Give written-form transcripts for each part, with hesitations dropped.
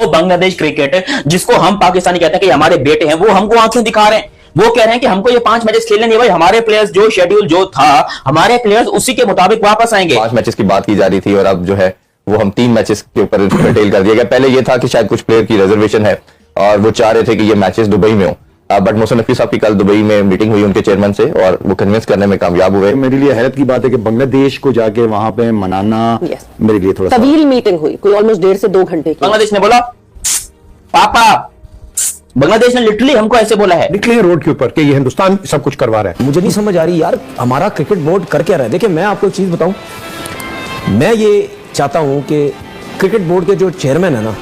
वो बांग्लादेश क्रिकेट जिसको हम पाकिस्तानी कहते हैं कि हमारे बेटे हैं, वो हमको आंखें दिखा रहे हैं। वो कह रहे हैं कि हमको ये 5 मैचेस खेलने नहीं भाई, हमारे प्लेयर्स जो शेड्यूल जो था हमारे प्लेयर्स उसी के मुताबिक वापस आएंगे। 5 मैचेस की बात की जा रही थी और अब जो है वो हम 3 मैचेस के ऊपर डिटेल कर दिया गया। पहले ये था कि शायद कुछ प्लेयर की रिजर्वेशन है और वो चाह रहे थे कि ये मैचेस दुबई में हो, बट मोहसिन नकवी साहब की कल दुबई में मीटिंग हुई उनके चेयरमैन से और वो कन्विंस करने में कामयाब हुए। मेरे लिए हैरत की बात है कि बांग्लादेश को जाके वहां पे मनाना मेरे लिए थोड़ा तवील मीटिंग हुई, कोई ऑलमोस्ट 1.5 से 2 घंटे की। बांग्लादेश ने बोला पापा, बांग्लादेश ने लिटरली हमको ऐसे बोला है, निकले रोड के ऊपर कि ये हिंदुस्तान सब कुछ करवा रहा है। मुझे नहीं समझ आ रही यार, हमारा क्रिकेट बोर्ड कर क्या रहा है। देखिए मैं आपको एक चीज बताऊं, मैं ये चाहता हूं कि क्रिकेट बोर्ड के जो चेयरमैन है ना,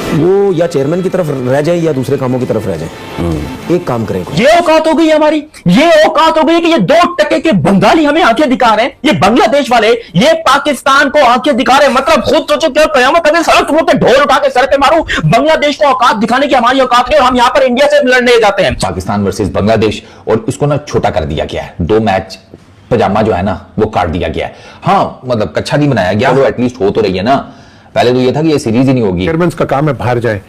वो या चेयरमैन की तरफ रह जाए या दूसरे कामों की तरफ रह जाए। एक काम करें, ये औकात हो गई हमारी, ये औकात हो गई कि ये 2% के बंगाली हमें आंखें दिखा रहे हैं, ये बांग्लादेश वाले ये पाकिस्तान को आंखें दिखा रहे हैं। मतलब खुद सोचो क्या कयामत अगर सड़क पे ढोल उठा के सर पे मारूं, बांग्लादेश को औकात दिखाने की हमारी औकात नहीं, और हम यहाँ पर इंडिया से लड़ने जाते हैं। पाकिस्तान वर्सेस बांग्लादेश, और इसको ना छोटा कर दिया गया है, 2 मैच पजामा जो है ना वो काट दिया गया है। हाँ मतलब कच्चा नहीं बनाया गया, वो एटलीस्ट हो तो रही है ना। पहले तो ये था कि ये सीरीज ही नहीं होगी। चेयरमैन का काम है बाहर जाए।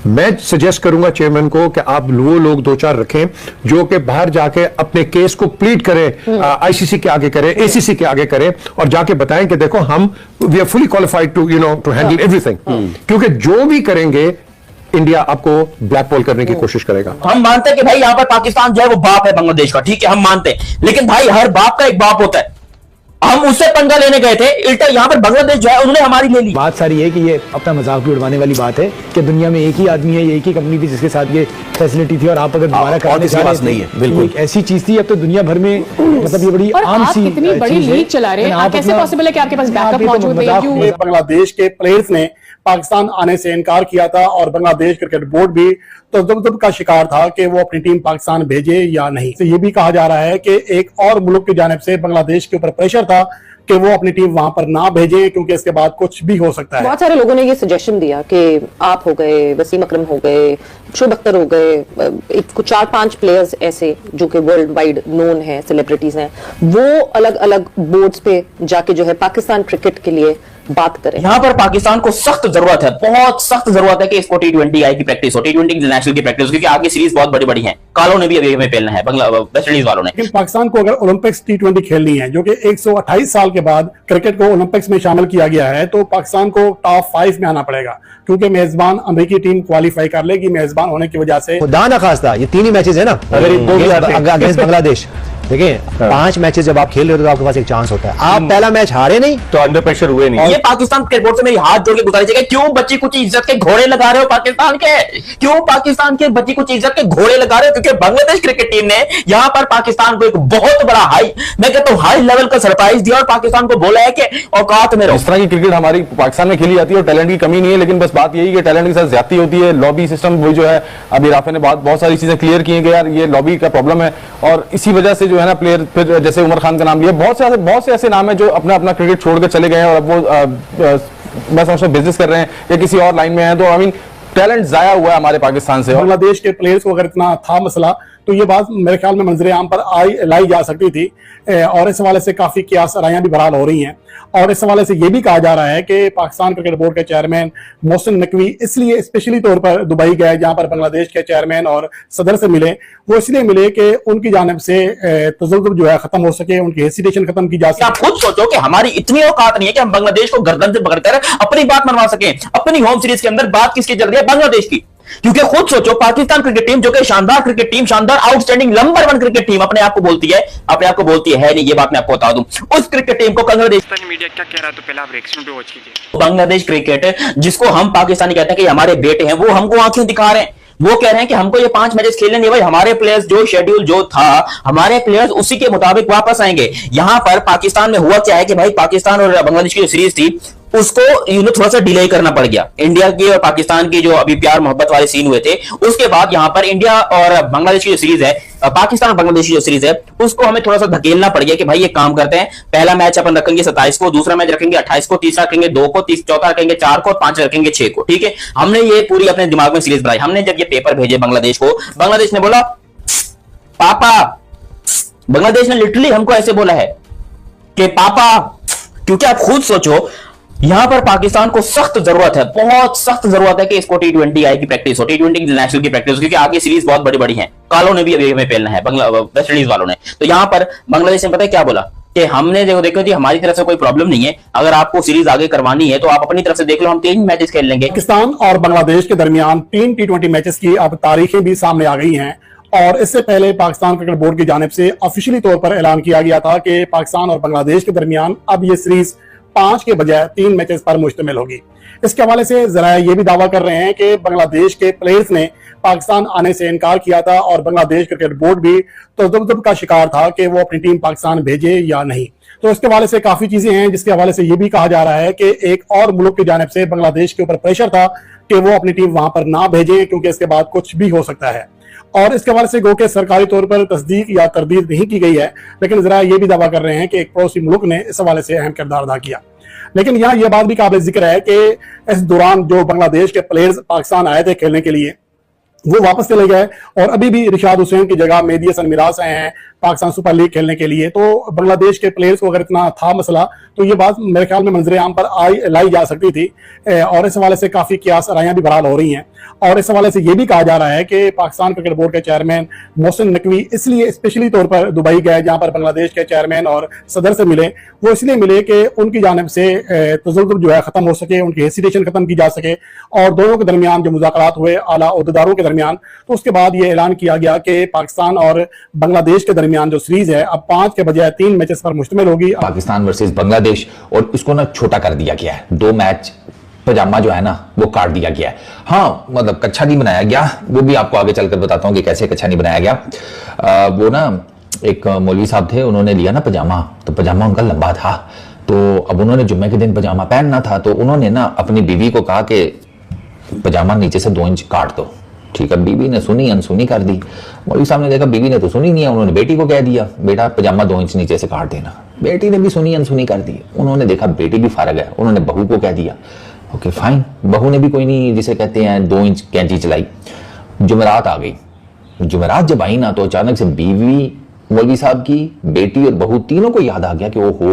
मैं सजेस्ट करूंगा चेयरमैन को कि आप वो लोग 2-4 रखें जो कि बाहर जाके अपने केस को प्लीड करें, आईसीसी के आगे करें, एसीसी के आगे करें और जाके बताएं कि देखो हम we are fully qualified to to handle everything. क्योंकि जो भी करेंगे इंडिया आपको ब्लैक बॉल करने की कोशिश करेगा। हम मानते हैं कि भाई यहाँ पर पाकिस्तान जो है वो बाप है बांग्लादेश का, ठीक है हम मानते हैं, लेकिन भाई हर बाप का एक बाप होता है। हम उससे पंगा लेने गए थे, उल्टा यहाँ पर बांग्लादेश जो है उन्होंने हमारी ले ली। बात सारी है कि ये अपना मजाक भी उड़वाने वाली बात है कि दुनिया में एक ही आदमी है, एक ही कंपनी थी जिसके साथ ये फैसिलिटी थी, और आप अगर दोबारा कराने के पास नहीं है, बिल्कुल ऐसी चीज थी। अब तो दुनिया भर में मतलब ये बड़ी आम सी इतनी बड़ी लीग चला रहे हैं, कैसे पॉसिबल है कि आपके पास बैकअप मौजूद है? बांग्लादेश के प्लेयर्स ने पाकिस्तान आने से इनकार किया था और बांग्लादेश क्रिकेट बोर्ड भी तो दबदब का शिकार था कि वो अपनी टीम पाकिस्तान भेजे या नहीं। तो ये भी कहा जा रहा है कि एक और मुल्क की जानिब से बांग्लादेश के ऊपर प्रेशर था कि वो अपनी टीम वहां पर ना भेजे, क्योंकि इसके बाद कुछ भी हो सकता है। बहुत सारे लोगों ने ये सजेशन दिया कि आप हो गए, वसीम अकरम हो गए, शुभ अख्तर हो गए, कुछ 4-5 प्लेयर्स ऐसे जो कि वर्ल्ड वाइड नोन है, सेलिब्रिटीज हैं, वो अलग अलग बोर्ड्स पे जाके जो है पाकिस्तान क्रिकेट के लिए बात करें। यहाँ पर पाकिस्तान को सख्त जरूरत है, बहुत सख्त जरूरत है कि इसको T20 आई की प्रैक्टिस हो, T20 इंटरनेशनल की प्रैक्टिस, क्योंकि आगे सीरीज बहुत बड़ी बड़ी है। कालो ने भी अभी हमें पेलना है, वेस्ट इंडीज वालों ने। लेकिन पाकिस्तान को अगर ओलंपिक्स T20 खेलनी है, जो कि 128 साल के बाद क्रिकेट को ओलंपिक्स में शामिल किया गया है, तो पाकिस्तान को टॉप 5 में आना पड़ेगा, क्योंकि मेजबान अमेरिकी टीम क्वालिफाई कर लेगी मेजबान होने की वजह से। खुदा ना खास्ता ये 3 ही मैचेस है ना, अगर अगेंस्ट बांग्लादेश देखिए 5 मैचेस जब आप खेल रहे हो तो आपके पास एक चांस होता है। आप पहला मैच हारे नहीं तो अंडर प्रेशर हुए नहीं। ये पाकिस्तान क्रिकेट बोर्ड से मेरी हाथ जोड़ के गुजारिश है, क्यों बच्ची कुछ इज्जत के घोड़े लगा रहे हो पाकिस्तान के? क्यों पाकिस्तान के बच्ची कुछ इज्जत के घोड़े लगा रहे हो? क्योंकि बांग्लादेश क्रिकेट टीम ने यहाँ पर पाकिस्तान को एक बहुत बड़ा मैं कहता हूँ हाई लेवल का सरप्राइज दिया और पाकिस्तान को बोला है कि औकात में रहो। इस तरह की क्रिकेट हमारी पाकिस्तान में खेली जाती है और टैलेंट की कमी नहीं है, लेकिन बस बात यही कि टैलेंट के साथ ज्यादती होती है। लॉबी सिस्टम वही जो है, अभी राफे ने बहुत सारी चीजें क्लियर की हैं कि यार ये लॉबी का प्रॉब्लम है, और इसी वजह से जो है ना प्लेयर फिर जैसे उमर खान का नाम लिया, बहुत से ऐसे नाम है जो अपना अपना क्रिकेट छोड़ के चले गए हैं और अब वो मैं समझता हूं बिजनेस कर रहे हैं या किसी और लाइन में है। तो आई मीन टैलेंट जाया हुआ है हमारे पाकिस्तान से। बांग्लादेश के प्लेयर्स को अगर इतना था मसला तो ये बात मेरे ख्याल में मंजरे आम पर लाई जा सकती थी, और इस हवाले से काफी कियास रायां भी बहाल हो रही हैं। और इस हवाले से ये भी कहा जा रहा है कि पाकिस्तान क्रिकेट बोर्ड के चेयरमैन मोहसिन नकवी इसलिए स्पेशली तौर पर दुबई गए, जहां पर बांग्लादेश के चेयरमैन और सदर से मिले। वो इसलिए मिले कि उनकी जानिब से तजल्लुम जो है खत्म हो सके, उनकी हेसिटेशन खत्म की जा सके। आप खुद सोचो कि हमारी इतनी औकात नहीं है कि हम बांग्लादेश को गर्दन से पकड़कर अपनी बात मनवा सकें। अपनी होम सीरीज के अंदर बात किसकी चल रही है? बांग्लादेश की। क्योंकि खुद सोचो पाकिस्तान क्रिकेट टीम जो कि शानदार क्रिकेट टीम, शानदार आउटस्टैंडिंग नंबर 1 क्रिकेट टीम अपने आप को बोलती है, नहीं, ये बात मैं आपको बता दूं। उस क्रिकेट टीम को बांग्लादेश मीडिया क्या कह रहा है तो पहले आप रिएक्शन पे वॉच कीजिए। बांग्लादेश क्रिकेट जिसको हम पाकिस्तानी कहते हैं कि हमारे बेटे हैं, वो हमको आंखें दिखा रहे हैं। वो कह रहे हैं कि हमको ये 5 मैचेस खेलने नहीं भाई, हमारे प्लेयर्स जो शेड्यूल जो था हमारे प्लेयर्स उसी के मुताबिक वापस आएंगे। यहां पर पाकिस्तान में हुआ क्या है कि भाई पाकिस्तान और बांग्लादेश की जो सीरीज थी उसको थोड़ा सा डिले करना पड़ गया। इंडिया की और पाकिस्तान की जो अभी प्यार मोहब्बत वाले सीन हुए थे, उसके बाद यहां पर इंडिया और बांग्लादेश की जो सीरीज है, पाकिस्तान और बांग्लादेश की जो सीरीज है, उसको हमें थोड़ा सा धकेलना पड़ गया कि भाई ये काम करते हैं, पहला मैच अपन रखेंगे 27 को, दूसरा मैच रखेंगे 28 को, तीसरा रखेंगे 2 को, चौथा रखेंगे 4 को, 5 रखेंगे 6 को। ठीक है, हमने ये पूरी अपने दिमाग में सीरीज बनाई। हमने जब ये पेपर भेजे बांग्लादेश को, बांग्लादेश ने बोला पापा, बांग्लादेश ने लिटरली हमको ऐसे बोला है कि पापा, क्योंकि आप खुद सोचो यहां पर पाकिस्तान को सख्त जरूरत है, बहुत सख्त जरूरत है कि इसको T20 की प्रैक्टिस हो, T20 इंटरनेशनल की प्रैक्टिस हो, क्योंकि आगे सीरीज बहुत बड़ी बड़ी है। कालो ने भी अभी हमें पेलना है, वेस्ट इंडीज वालों ने। तो यहां पर बांग्लादेश ने पता है क्या बोला कि हमने देखो जी हमारी तरफ से कोई प्रॉब्लम नहीं है, अगर आपको सीरीज आगे करवानी है तो आप अपनी तरफ से देख लो, हम 3 मैचेस खेल लेंगे। पाकिस्तान और बांग्लादेश के दरमियान 3 T20 मैचेस की अब तारीखें भी सामने आ गई हैं और इससे पहले पाकिस्तान क्रिकेट बोर्ड की जानिब से ऑफिशियली तौर पर ऐलान किया गया था कि पाकिस्तान और बांग्लादेश के दरमियान अब ये सीरीज 5 के बजाय 3 मैचेस पर मुश्तमिल होगी। इसके हवाले से जरा ये भी दावा कर रहे हैं कि बांग्लादेश के प्लेयर्स ने पाकिस्तान आने से इनकार किया था और बांग्लादेश क्रिकेट बोर्ड भी तजब्जुब का शिकार था कि वो अपनी टीम पाकिस्तान भेजे या नहीं। तो इसके हवाले से काफी चीजें हैं, जिसके हवाले से ये भी कहा जा रहा है कि एक और मुल्क की जानिब से बांग्लादेश के ऊपर प्रेशर था कि वो अपनी टीम वहां पर ना भेजें, क्योंकि इसके बाद कुछ भी हो सकता है। और इसके हवाले से गो के सरकारी तौर पर तस्दीक या तरदीद नहीं की गई है, लेकिन जरा ये भी दावा कर रहे हैं कि एक पड़ोसी मुल्क ने इस हवाले से अहम किरदार अदा किया। लेकिन यहाँ यह बात भी काबिल जिक्र है कि इस दौरान जो बांग्लादेश के प्लेयर्स पाकिस्तान आए थे खेलने के लिए वो वापस चले गए और अभी भी रिशाद हुसैन की जगह मेहदी हसन मिराज आए हैं पाकिस्तान सुपर लीग खेलने के लिए। तो बांग्लादेश के प्लेयर्स को अगर इतना था मसला तो ये बात मेरे ख्याल में मंजरे आम पर लाई जा सकती थी और इस हवाले से काफी कियास रायां भी बहाल हो रही हैं। और इस हवाले से ये भी कहा जा रहा है कि पाकिस्तान क्रिकेट बोर्ड के चेयरमैन मोहसिन नकवी इसलिए स्पेशली तौर पर दुबई गए जहां पर बांग्लादेश के चेयरमैन और सदर से मिले, वो इसलिए मिले कि उनकी जानिब से तजल्जुल जो है खत्म हो सके, उनकी हेसिटेशन खत्म की जा सके और दोनों के दरमियान जो मुज़ाकरात हुए आला ओहदेदारों के दरमियान, तो उसके बाद ये ऐलान किया गया कि पाकिस्तान और बांग्लादेश के दरमियान जो सीरीज है अब 5 के बजाय 3 मैचेस पर मुश्तमिल होगी। पाकिस्तान वर्सेस बांग्लादेश, और उसको ना छोटा कर दिया गया है, 2 मैच पजामा जो है ना वो काट दिया गया है। हाँ मतलब कच्छा नहीं बनाया गया, वो भी आपको आगे चलकर बताता हूँ कि कैसे कच्छा नहीं बनाया गया। वो ना एक मौलवी साहब थे, उन्होंने लिया ना पजामा, तो पजामा उनका लंबा था, तो अब उन्होंने जुम्मे के दिन पजामा पहनना था, तो उन्होंने ना अपनी बीवी को कहा कि पजामा नीचे से 2 इंच काट दो। ठीक है, बीवी ने सुनी, अनसुनी कर दी। मौलवी साहब ने देखा बीवी ने तो सुनी नहीं है, उन्होंने बेटी को कह दिया बेटा पजामा 2 इंच नीचे से काट देना। बेटी ने भी सुनी, अनसुनी कर दी। उन्होंने देखा बेटी भी फारग है, उन्होंने बहू को कह दिया। ओके फाइन, बहू ने भी कोई नहीं जिसे कहते हैं 2 इंच कैंची चलाई। जुमेरात आ गई। जुमेरात जब आई ना तो अचानक से बीवी, मौलवी साहब की बेटी और बहू तीनों को याद आ गया कि ओहो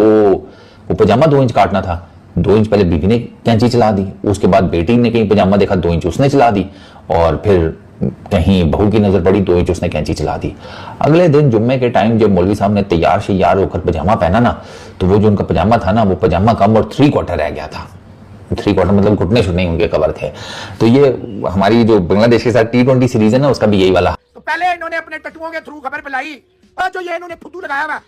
वो पजामा 2 इंच काटना था। 2 इंच पहले बीवी ने कैंची चला दी, उसके बाद बेटी ने कहीं पजामा देखा 2 इंच उसने चला दी, और फिर कहीं बहू की नजर पड़ी 2 इंच उसने कैंची चला दी। अगले दिन जुम्मे के टाइम जब मौलवी साहब ने तैयार श्यार होकर पजामा पहना ना, तो वो जो उनका पजामा था ना वो पजामा कम और 3/4 रह गया था। 3/4 मतलब घुटने शुटने उनके कवर थे। तो ये हमारी जो बांग्लादेश के साथ T20 सीरीज है ना उसका भी यही वाला। तो पहले इन्होंने अपने टट्टुओं के थ्रू खबर फैलाई और जो ये इन्होंने फुद्दू लगाया हुआ,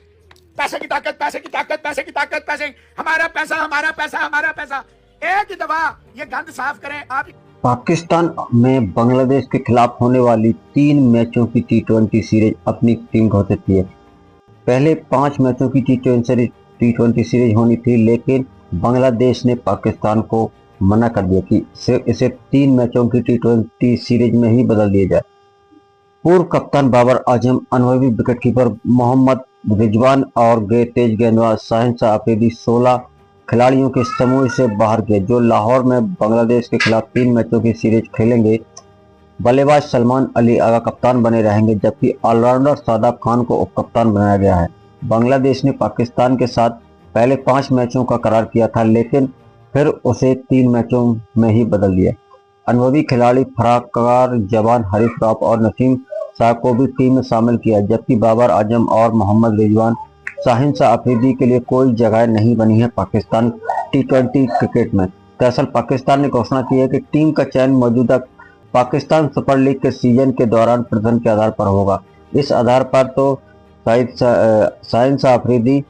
पैसे की ताकत, पैसे की ताकत, पैसे की ताकत, पैसे, हमारा पैसा, हमारा पैसा, हमारा पैसा। एक ही दफा ये गंद साफ करें आप। पाकिस्तान में बांग्लादेश के खिलाफ होने वाली 3 मैचों की T20 सीरीज अपनी टीम को देती है। पहले 5 मैचों की T20 सीरीज होनी थी, लेकिन बांग्लादेश ने पाकिस्तान को मना कर दिया कि इसे 3 मैचों की T20 सीरीज में ही बदल दिया जाए। पूर्व कप्तान बाबर आजम, अनुभवी विकेटकीपर मोहम्मद रिजवान और तेज गेंदबाज शाहीन शाह अफरीदी 16 खिलाड़ियों के समूह से बाहर गए, जो लाहौर में बांग्लादेश के खिलाफ 3 मैचों की सीरीज खेलेंगे। बल्लेबाज सलमान अली आगा कप्तान बने रहेंगे, जबकि ऑलराउंडर शादाब खान को उप कप्तान बनाया गया है। बांग्लादेश ने पाकिस्तान के साथ पहले 5 मैचों का करार किया था, लेकिन फिर उसे 3 मैचों में ही बदल दिया। अनुभवी खिलाड़ी फराकार जवान हरीफ रॉफ और नसीम साहब को भी टीम में शामिल किया, जबकि बाबर आजम और मोहम्मद रिजवान, शाहीन शाह अफरीदी के लिए कोई जगह नहीं बनी है पाकिस्तान T20 क्रिकेट में। दरअसल पाकिस्तान ने घोषणा की है कि टीम का चयन मौजूदा पाकिस्तान सुपर लीग के सीजन के दौरान प्रदर्शन के आधार पर होगा। इस आधार पर तो शाहीन शाह अफरीदी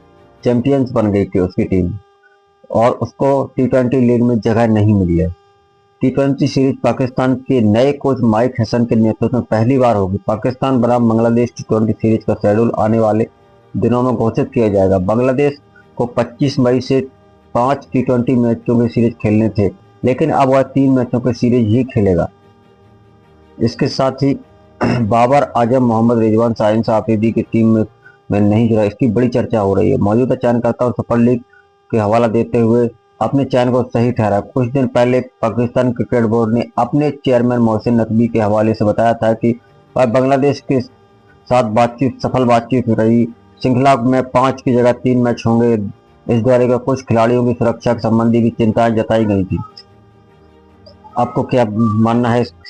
चैंपियंस बन गई थी उसकी टीम, और उसको T20 लीग में जगह नहीं मिली है। T20 सीरीज पाकिस्तान के नए कोच माइक हसन के नेतृत्व में पहली बार होगी। पाकिस्तान बनाम बांग्लादेश T20 सीरीज का शेड्यूल आने वाले दिनों में घोषित किया जाएगा। बांग्लादेश को 25 मई से 5 T20 मैचों की सीरीज खेलने थे, लेकिन अब वह 3 मैचों की सीरीज ही खेलेगा। इसके साथ ही बाबर आजम, मोहम्मद रिजवान, शाहीन शाह अफरीदी की टीम में नहीं जुड़ा, इसकी बड़ी चर्चा हो रही है। मौजूदा चयनकर्ता और सुपर लीग के हवाला देते हुए अपने चयन को सही ठहरा। कुछ दिन पहले पाकिस्तान क्रिकेट बोर्ड ने अपने चेयरमैन मोहसिन नकवी के हवाले से बताया था कि वह बांग्लादेश के साथ सफल बातचीत रही। श्रृंखला में 5 की जगह 3 मैच होंगे। इस दौरे में कुछ खिलाड़ियों की सुरक्षा संबंधी भी चिंताएं जताई गई थी। आपको क्या मानना है